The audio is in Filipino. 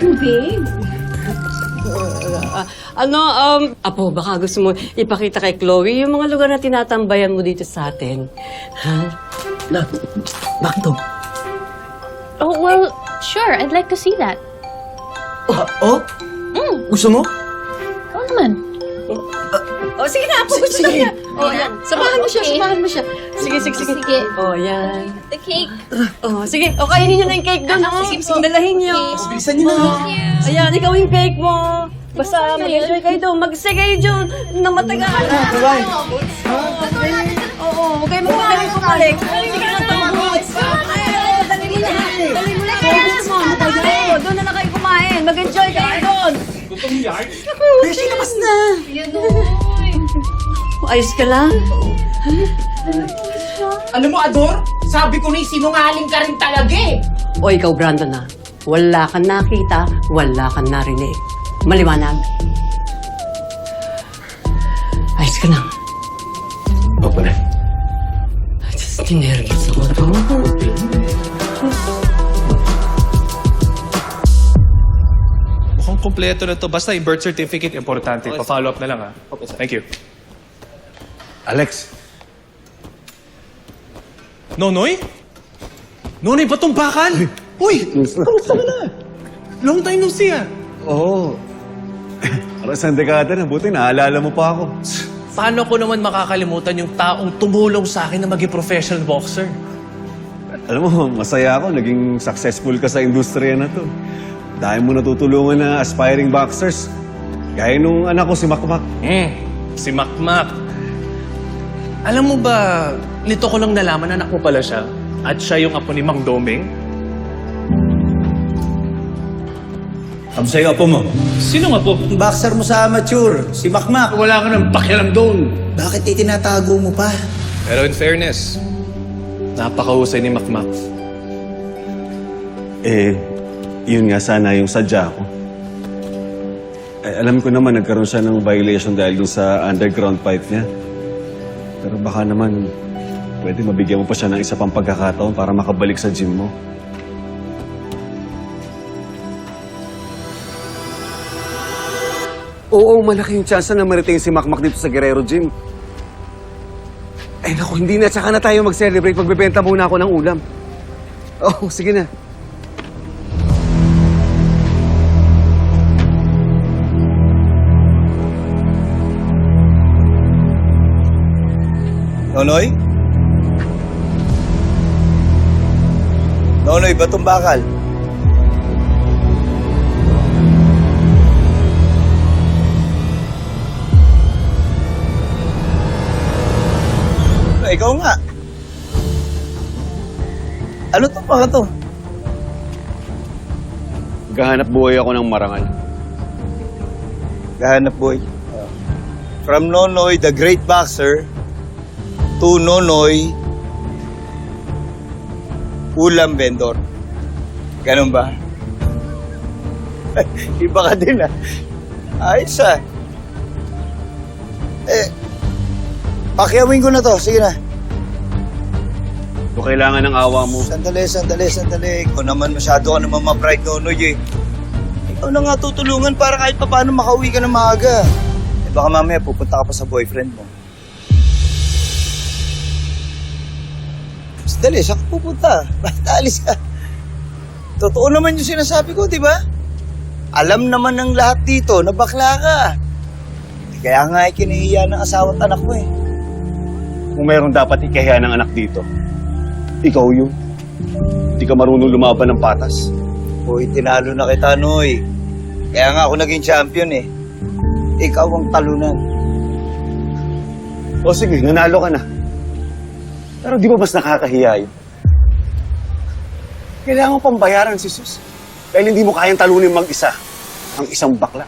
Babe? Apo, baka gusto mo ipakita kay Chloe yung mga lugar na tinatambayan mo dito sa atin. Ha? Bakit to? Oh, well, sure. I'd like to see that. Gusto mo? Oo naman. Oh, sige na, Apo. Gusto Sige. niya. Oh, yan. Samahan mo siya, Okay. samahan mo siya. Sige. Sige. Oh, yan. The cake. Oh, sige. O, kainin niyo na yung cake doon, ha? Sige po. Dalahin niyo. Bilisan niyo na. Ayan, ikaw yung cake mo. Basta mag-enjoy kayo doon. Mag-stay kayo doon na matagal. Oo, huwag kayo magpapalik pumalik. Hindi ka lang tambot. Dali mo na. Kung gusto mo, matagal. Doon na lang kayo kumain. Mag-enjoy kayo doon. Beshi, labas na. Ayos ka lang? Alam mo, Ador, sabi ko na sinungaling ka rin talaga eh. O ikaw, Brandon, na. Wala kang nakita, wala kang narinig. Maliwanag. Ayos ka lang. Opo na. Just tinergis ako to. Mukhang kompleto na to. Basta yung birth certificate, importante. Pa-follow up na lang, ha? Thank you. Alex, Nonoy? Nonoy, ba't tong bakal? Uy! Kamusta ka na? Long time no see, ah. oo. Parang isang dekada na, buti naalala mo pa ako. Paano ko naman makakalimutan yung taong tumulong sa akin na maging professional boxer? Alam mo, masaya ako, naging successful ka sa industriya na to. Dahil mo natutulungan na aspiring boxers. Gaya nung anak ko, si Makmak. Si Makmak. Alam mo ba, nito ko lang nalaman na anak mo pala siya at siya yung apo ni Mang Doming? Ang sa'yo, apo mo. Sino nga po? Ang boxer mo sa amateur, si Makmak. Wala ka ng pakialam doon. Bakit itinatago mo pa? Pero in fairness, napakahusay ni Makmak. Yun nga sana yung sadya ko. Alam ko naman nagkaroon siya ng violation dahil dun sa underground fight niya. Pero baka naman, pwede mabigyan mo pa siya ng isa pang pagkakataon para makabalik sa gym mo. Oo, malaki yung chance na mariting si Makmak dito sa Guerrero Gym. Naku, hindi na. Tsaka na tayo mag-celebrate. Magbebenta muna ako ng ulam. Oo, sige na. Nonoy? Nonoy, batong bakal. Ikaw nga. Ano to pa to? Gahanap buhay ako ng marangal. Gahanap boy. From Nonoy, the great boxer, to Nonoy, ulam vendor. Ganun ba? Iba ka din ah. Ayos ah. Pakiawin ko na to. Sige na. Kung kailangan ng awa mo, Sandali. Ikaw naman masyado ka naman ma-bright, Nonoy eh. Ikaw na nga tutulungan para kahit pa paano makauwi ka ng maaga. Baka mamaya pupunta ka pa sa boyfriend mo. Sandali, saan ka pupunta? Bakit alis ka? Totoo naman yung sinasabi ko, di ba? Alam naman ng lahat dito na bakla ka. Kaya nga kinahiya ng asawa at anak mo eh. kung mayroong dapat ikahiya ng anak dito, ikaw yun. Hindi ka marunong lumaban ng patas. Hoy, tinalo na kita, Noy. Kaya nga ako naging champion eh. Ikaw ang talunan. O sige, nanalo ka na. Pero di ba mas nakakahiya yun? Kailangan mo pang bayaran si Sus. Dahil hindi mo kayang talunin mag-isa ang isang bakla.